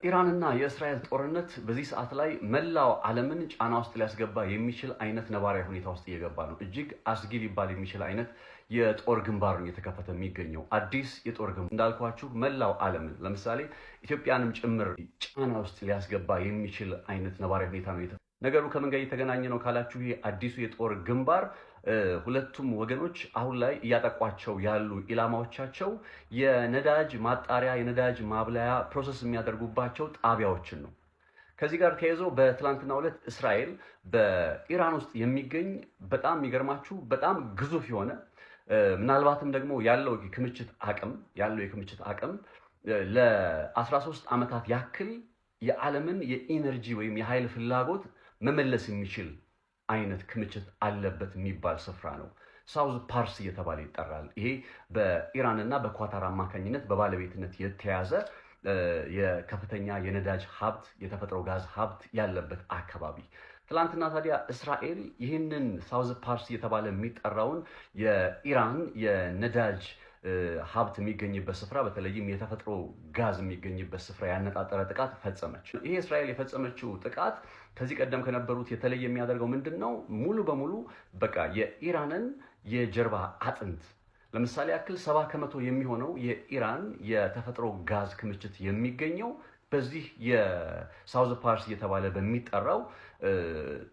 ኢራንና የእስራኤል ጦርነት በዚህ ሰዓት ላይ መላው ዓለምን ጫና ውስጥ ሊያስገባ የሚችል አይነት ነባራዊ ሁኔታ ውስጥ እየገባ ነው። እጅግ አስጊ ሊባል የሚችል አይነት የጦር ግንባር ነው እየተከፈተ የሚገኘው። አዲስ የጦር ግንባር እንዳልኳችሁ መላው ዓለምን ለምሳሌ ኢትዮጵያንም ጭምር ጫና ውስጥ ሊያስገባ የሚችል አይነት ነባራዊ ሁኔታ ነው። ነገሩ ከምን ጋር የተገናኘ ነው ካላችሁ ይሄ አዲሱ የጦር ግንባር ሁለቱም ወገኖች አሁን ላይ እያጠቋቸው ያሉ ኢላማዎቻቸው የነዳጅ ማጣሪያ የነዳጅ ማብላያ ፕሮሰስ የሚያደርጉባቸው ጣቢያዎችን ነው። ከዚህ ጋር ተያይዞ በትላንትናው ዕለት እስራኤል በኢራን ውስጥ የሚገኝ በጣም የሚገርማችሁ በጣም ግዙፍ የሆነ ምናልባትም ደግሞ ያለው የክምችት አቅም ለ13 ዓመታት ያክል የዓለምን የኢነርጂ ወይም የኃይል ፍላጎት መመለስ የሚችል አይነት ክምችት አለበት የሚባል ስፍራ ነው። ሳውዝ ፓርስ እየተባለ ይጠራል። ይሄ በኢራንና በኳታር አማካኝነት በባለቤትነት የተያዘ የከፍተኛ የነዳጅ ሀብት የተፈጥሮ ጋዝ ሀብት ያለበት አካባቢ። ትላንትና ታዲያ እስራኤል ይህንን ሳውዝ ፓርስ እየተባለ የሚጠራውን የኢራን የነዳጅ ሀብት የሚገኝበት ስፍራ በተለይም የተፈጥሮ ጋዝ የሚገኝበት ስፍራ ያነጣጠረ ጥቃት ፈጸመች። ይሄ እስራኤል የፈጸመችው ጥቃት ከዚህ ቀደም ከነበሩት የተለየ የሚያደርገው ምንድነው? ሙሉ በሙሉ በቃ የኢራንን የጀርባ አጥንት ለምሳሌ ያክል 70% የሚሆነው የኢራን የተፈጥሮ ጋዝ ክምችት የሚገኘው በዚህ የሳውዝ ፓርስ እየተባለ በሚጠራው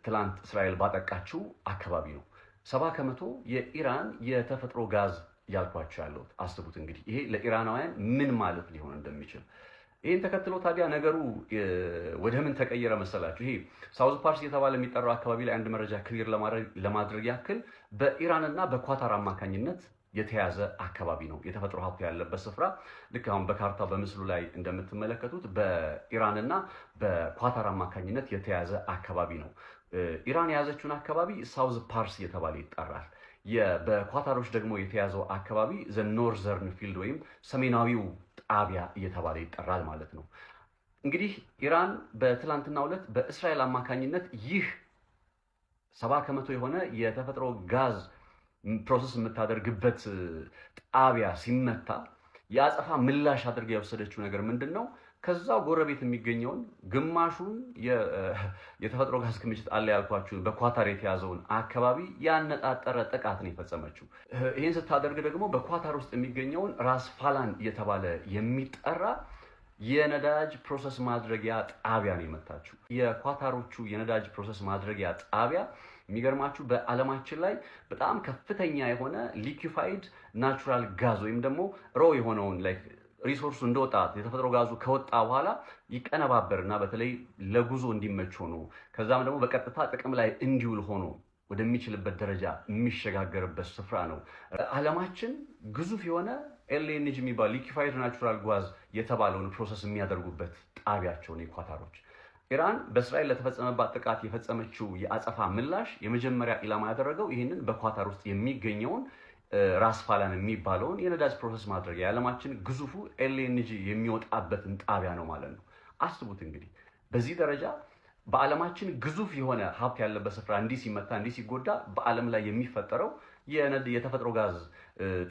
ትላንት እስራኤል ባጠቃችው አካባቢ ነው። 70% የኢራን የተፈጥሮ ጋዝ ያልኳቸው ያለሁት አስቡት እንግዲህ ይሄ ለኢራናውያን ምን ማለት ሊሆን እንደሚችል። ይሄን ተከትሎ ታዲያ ነገሩ ወደ ምን ተቀየረ መሰላችሁ? ይሄ ሳውዝ ፓርስ እየተባለ የሚጠራው አካባቢ ላይ አንድ መረጃ ክሊር ለማድረግ ያክል በኢራንና በኳታር አማካኝነት የተያዘ አካባቢ ነው። የተፈጥሮ ሀብት ያለበት ስፍራ ልክ አሁን በካርታው በምስሉ ላይ እንደምትመለከቱት በኢራንና በኳታር አማካኝነት የተያዘ አካባቢ ነው። ኢራን የያዘችውን አካባቢ ሳውዝ ፓርስ እየተባለ ይጠራል። በኳታሮች ደግሞ የተያዘው አካባቢ ዘ ኖርዘርን ፊልድ ወይም ሰሜናዊው ጣቢያ እየተባለ ይጠራል ማለት ነው። እንግዲህ ኢራን በትላንትናው ዕለት በእስራኤል አማካኝነት ይህ 70% የሆነ የተፈጥሮ ጋዝ ፕሮሰስ የምታደርግበት ጣቢያ ሲመታ የአጸፋ ምላሽ አድርጋ የወሰደችው ነገር ምንድን ነው? ከዛው ጎረቤት የሚገኘውን ግማሹን የተፈጥሮ ጋዝ ክምችት አለ ያልኳችሁን በኳታር የተያዘውን አካባቢ ያነጣጠረ ጥቃት ነው የፈጸመችው። ይህን ስታደርግ ደግሞ በኳታር ውስጥ የሚገኘውን ራስ ፋላን እየተባለ የሚጠራ የነዳጅ ፕሮሰስ ማድረጊያ ጣቢያ ነው የመታችው። የኳታሮቹ የነዳጅ ፕሮሰስ ማድረጊያ ጣቢያ የሚገርማችሁ በዓለማችን ላይ በጣም ከፍተኛ የሆነ ሊኩፋይድ ናቹራል ጋዝ ወይም ደግሞ ሮ የሆነውን ላይክ ሪሶርሱ እንደወጣ የተፈጥሮ ጋዙ ከወጣ በኋላ ይቀነባበርና በተለይ ለጉዞ እንዲመች ሆኖ ከዛም ደግሞ በቀጥታ ጥቅም ላይ እንዲውል ሆኖ ወደሚችልበት ደረጃ የሚሸጋገርበት ስፍራ ነው። ዓለማችን ግዙፍ የሆነ ኤልኤንጂ የሚባል ሊኩፋይድ ናቹራል ጋዝ የተባለውን ፕሮሰስ የሚያደርጉበት ጣቢያቸውን የኳታሮች ኢራን በእስራኤል ለተፈጸመባት ጥቃት የፈጸመችው የአጸፋ ምላሽ የመጀመሪያ ኢላማ ያደረገው ይህንን በኳታር ውስጥ የሚገኘውን ራስ ፋላን የሚባለውን የነዳጅ ፕሮሰስ ማድረግ የዓለማችን ግዙፉ ኤልኤንጂ የሚወጣበትን ጣቢያ ነው ማለት ነው። አስቡት እንግዲህ በዚህ ደረጃ በዓለማችን ግዙፍ የሆነ ሀብት ያለበት ስፍራ እንዲህ ሲመታ እንዲህ ሲጎዳ በዓለም ላይ የሚፈጠረው የተፈጥሮ ጋዝ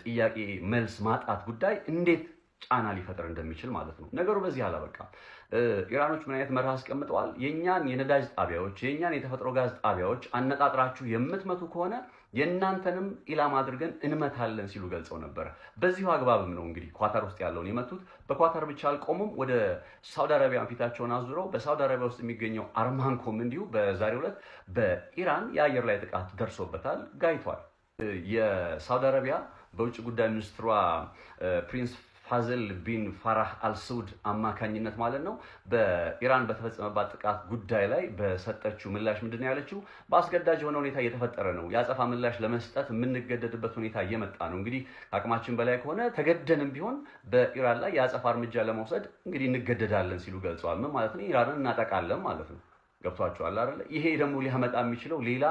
ጥያቄ መልስ ማጣት ጉዳይ እንዴት ጫና ሊፈጥር እንደሚችል ማለት ነው። ነገሩ በዚህ አላበቃም። ኢራኖች ምን አይነት መርህ አስቀምጠዋል? የኛን የነዳጅ ጣቢያዎች የኛን የተፈጥሮ ጋዝ ጣቢያዎች አነጣጥራችሁ የምትመቱ ከሆነ የእናንተንም ኢላማ አድርገን እንመታለን ሲሉ ገልጸው ነበር። በዚሁ አግባብም ነው እንግዲህ ኳታር ውስጥ ያለውን የመቱት። በኳታር ብቻ አልቆሙም፣ ወደ ሳውዲ አረቢያ ፊታቸውን አዙረው በሳውዲ አረቢያ ውስጥ የሚገኘው አርማንኮም እንዲሁ በዛሬው ዕለት በኢራን የአየር ላይ ጥቃት ደርሶበታል፣ ጋይቷል። የሳውዲ አረቢያ በውጭ ጉዳይ ሚኒስትሯ ፕሪንስ ፋዘል ቢን ፋራህ አልሰውድ አማካኝነት ማለት ነው በኢራን በተፈጸመባት ጥቃት ጉዳይ ላይ በሰጠችው ምላሽ ምንድን ነው ያለችው? በአስገዳጅ የሆነ ሁኔታ እየተፈጠረ ነው። የአጸፋ ምላሽ ለመስጠት የምንገደድበት ሁኔታ እየመጣ ነው። እንግዲህ አቅማችን በላይ ከሆነ ተገደንም ቢሆን በኢራን ላይ የአጸፋ እርምጃ ለመውሰድ እንግዲህ እንገደዳለን ሲሉ ገልጸዋል። ምን ማለት ነው? ኢራንን እናጠቃለን ማለት ነው። ገብቷቸዋል አይደል? ይሄ ደግሞ ሊያመጣ የሚችለው ሌላ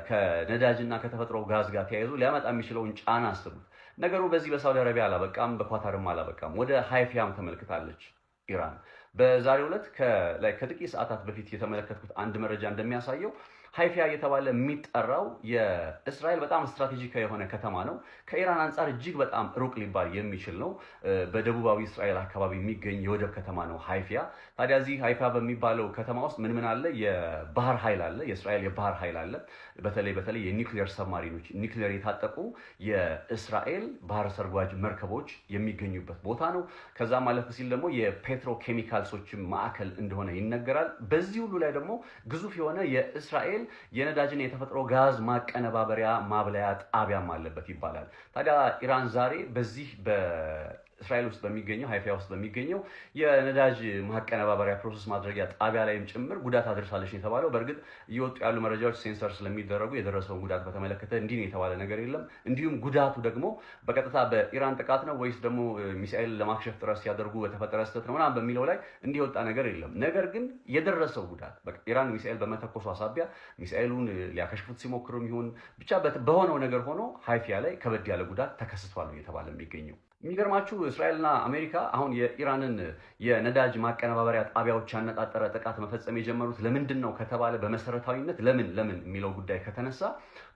ከነዳጅና ከተፈጥሮ ጋዝ ጋር ተያይዞ ሊያመጣ የሚችለውን ጫና አስቡት። ነገሩ በዚህ በሳውዲ አረቢያ አላበቃም፣ በኳታርም አላበቃም። ወደ ሃይፊያም ተመልክታለች ኢራን። በዛሬው ዕለት ከጥቂት ሰዓታት በፊት የተመለከትኩት አንድ መረጃ እንደሚያሳየው ሃይፋ እየተባለ የሚጠራው የእስራኤል በጣም ስትራቴጂካዊ የሆነ ከተማ ነው። ከኢራን አንጻር እጅግ በጣም ሩቅ ሊባል የሚችል ነው። በደቡባዊ እስራኤል አካባቢ የሚገኝ የወደብ ከተማ ነው ሃይፋ። ታዲያ እዚህ ሃይፋ በሚባለው ከተማ ውስጥ ምን አለ? የባህር ኃይል አለ። የእስራኤል የባህር ኃይል አለ። በተለይ የኒውክሌር ሰብማሪኖች ኒውክሌር የታጠቁ የእስራኤል ባህር ሰርጓጅ መርከቦች የሚገኙበት ቦታ ነው። ከዛ ማለፍ ሲል ደግሞ የፔትሮ ኬሚካልሶች ማዕከል እንደሆነ ይነገራል። በዚህ ሁሉ ላይ ደግሞ ግዙፍ የሆነ የእስራኤል የነዳጅና የተፈጥሮ ጋዝ ማቀነባበሪያ ማብለያ ጣቢያም አለበት ይባላል። ታዲያ ኢራን ዛሬ በዚህ እስራኤል ውስጥ በሚገኘው ሃይፋ ውስጥ በሚገኘው የነዳጅ ማቀነባበሪያ ፕሮሰስ ማድረጊያ ጣቢያ ላይም ጭምር ጉዳት አድርሳለች የተባለው። በእርግጥ እየወጡ ያሉ መረጃዎች ሴንሰር ስለሚደረጉ የደረሰውን ጉዳት በተመለከተ እንዲህ ነው የተባለ ነገር የለም። እንዲሁም ጉዳቱ ደግሞ በቀጥታ በኢራን ጥቃት ነው ወይስ ደግሞ ሚሳኤል ለማክሸፍ ጥረት ሲያደርጉ በተፈጠረ ስህተት ነው ምናምን በሚለው ላይ እንዲህ የወጣ ነገር የለም። ነገር ግን የደረሰው ጉዳት ኢራን ሚሳኤል በመተኮሷ ሳቢያ ሚሳኤሉን ሊያከሽፉት ሲሞክሩም ይሁን ብቻ በሆነው ነገር ሆኖ ሃይፋ ላይ ከበድ ያለ ጉዳት ተከስቷል እየተባለ የሚገኘው። የሚገርማችሁ እስራኤልና አሜሪካ አሁን የኢራንን የነዳጅ ማቀነባበሪያ ጣቢያዎች ያነጣጠረ ጥቃት መፈጸም የጀመሩት ለምንድን ነው ከተባለ በመሰረታዊነት ለምን የሚለው ጉዳይ ከተነሳ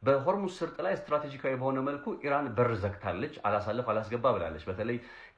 በሆርሙዝ ስርጥ ላይ ስትራቴጂካዊ በሆነ መልኩ ኢራን በር ዘግታለች፣ አላስገባ ብላለች። በተለይ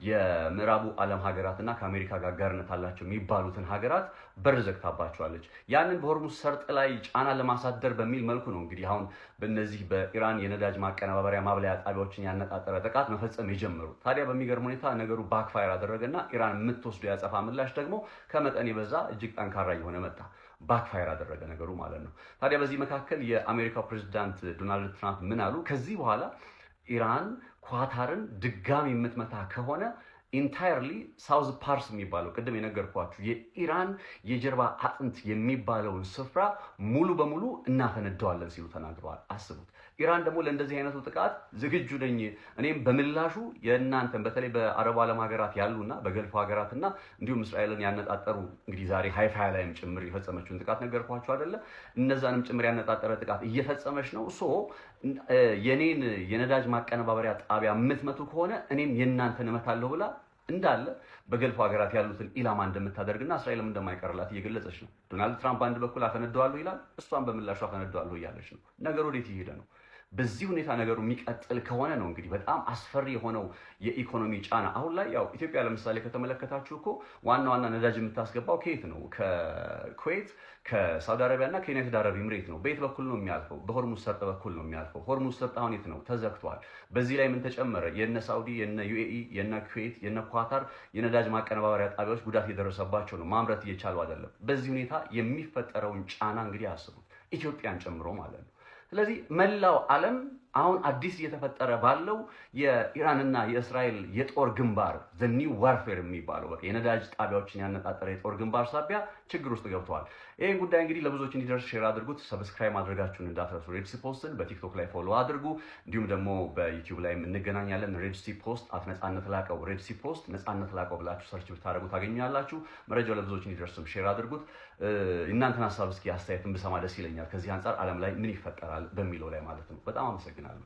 የምዕራቡ ዓለም ሀገራትና ከአሜሪካ ጋር አጋርነት አላቸው የሚባሉትን ሀገራት በር ዘግታባቸዋለች። ያንን በሆርሙዝ ሰርጥ ላይ ጫና ለማሳደር በሚል መልኩ ነው እንግዲህ አሁን በእነዚህ በኢራን የነዳጅ ማቀነባበሪያ ማብለያ ጣቢያዎችን ያነጣጠረ ጥቃት መፈጸም የጀመሩት። ታዲያ በሚገርም ሁኔታ ነገሩ ባክፋየር አደረገና ኢራን የምትወስደው ያጸፋ ምላሽ ደግሞ ከመጠን የበዛ እጅግ ጠንካራ እየሆነ መጣ። ባክፋየር አደረገ ነገሩ ማለት ነው። ታዲያ በዚህ መካከል የአሜሪካው ፕሬዝዳንት ዶናልድ ትራምፕ ምን አሉ? ከዚህ በኋላ ኢራን ኳታርን ድጋሚ የምትመታ ከሆነ ኢንታየርሊ ሳውዝ ፓርስ የሚባለው ቅድም የነገርኳችሁ የኢራን የጀርባ አጥንት የሚባለውን ስፍራ ሙሉ በሙሉ እናፈነደዋለን ሲሉ ተናግረዋል። አስቡት። ኢራን ደግሞ ለእንደዚህ አይነቱ ጥቃት ዝግጁ ነኝ፣ እኔም በምላሹ የእናንተን በተለይ በአረብ ዓለም ሀገራት ያሉና በገልፍ ሀገራትና እንዲሁም እስራኤልን ያነጣጠሩ እንግዲህ ዛሬ ሃይፋ ላይም ጭምር የፈጸመችውን ጥቃት ነገርኳችሁ አይደለ? እነዛንም ጭምር ያነጣጠረ ጥቃት እየፈጸመች ነው። የኔን የነዳጅ ማቀነባበሪያ ጣቢያ የምትመቱ ከሆነ እኔም የእናንተን እመታለሁ ብላ እንዳለ በገልፍ ሀገራት ያሉትን ኢላማ እንደምታደርግና እስራኤልም እንደማይቀርላት እየገለጸች ነው። ዶናልድ ትራምፕ በአንድ በኩል አፈነደዋለሁ ይላል፣ እሷን በምላሹ አፈነደዋለሁ እያለች ነው። ነገሩ ወዴት እየሄደ ነው? በዚህ ሁኔታ ነገሩ የሚቀጥል ከሆነ ነው እንግዲህ በጣም አስፈሪ የሆነው የኢኮኖሚ ጫና። አሁን ላይ ያው ኢትዮጵያ ለምሳሌ ከተመለከታችሁ እኮ ዋና ነዳጅ የምታስገባው ከየት ነው? ከኩዌት፣ ከሳውዲ አረቢያ እና ከዩናይትድ አረብ ኤምሬት ነው። በየት በኩል ነው የሚያልፈው? በሆርሙዝ ሰርጥ በኩል ነው የሚያልፈው። ሆርሙዝ ሰርጥ አሁን የት ነው? ተዘግቷል። በዚህ ላይ ምን ተጨመረ? የነ ሳውዲ፣ የነ ዩኤኢ፣ የነ ኩዌት፣ የነ ኳታር የነዳጅ ማቀነባበሪያ ጣቢያዎች ጉዳት እየደረሰባቸው ነው። ማምረት እየቻሉ አይደለም። በዚህ ሁኔታ የሚፈጠረውን ጫና እንግዲህ አስቡት፣ ኢትዮጵያን ጨምሮ ማለት ነው። ስለዚህ መላው ዓለም አሁን አዲስ እየተፈጠረ ባለው የኢራንና የእስራኤል የጦር ግንባር ዘ ኒው ዋርፌር የሚባለው በቃ የነዳጅ ጣቢያዎችን ያነጣጠረ የጦር ግንባር ሳቢያ ችግር ውስጥ ገብተዋል። ይህን ጉዳይ እንግዲህ ለብዙዎች እንዲደርስ ሼር አድርጉት። ሰብስክራይብ ማድረጋችሁን እንዳትረሱ። ሬድሲ ፖስትን በቲክቶክ ላይ ፎሎ አድርጉ። እንዲሁም ደግሞ በዩቲዩብ ላይ እንገናኛለን። ሬድሲ ፖስት @ነጻነት ላቀው፣ ሬድሲ ፖስት ነጻነት ላቀው ብላችሁ ሰርች ብታደርጉ ታገኛላችሁ። መረጃው ለብዙዎች እንዲደርስም ሼር አድርጉት። እናንተን ሀሳብ እስኪ አስተያየትን ብሰማ ደስ ይለኛል። ከዚህ አንጻር ዓለም ላይ ምን ይፈጠራል በሚለው ላይ ማለት ነው። በጣም አመሰግናለሁ።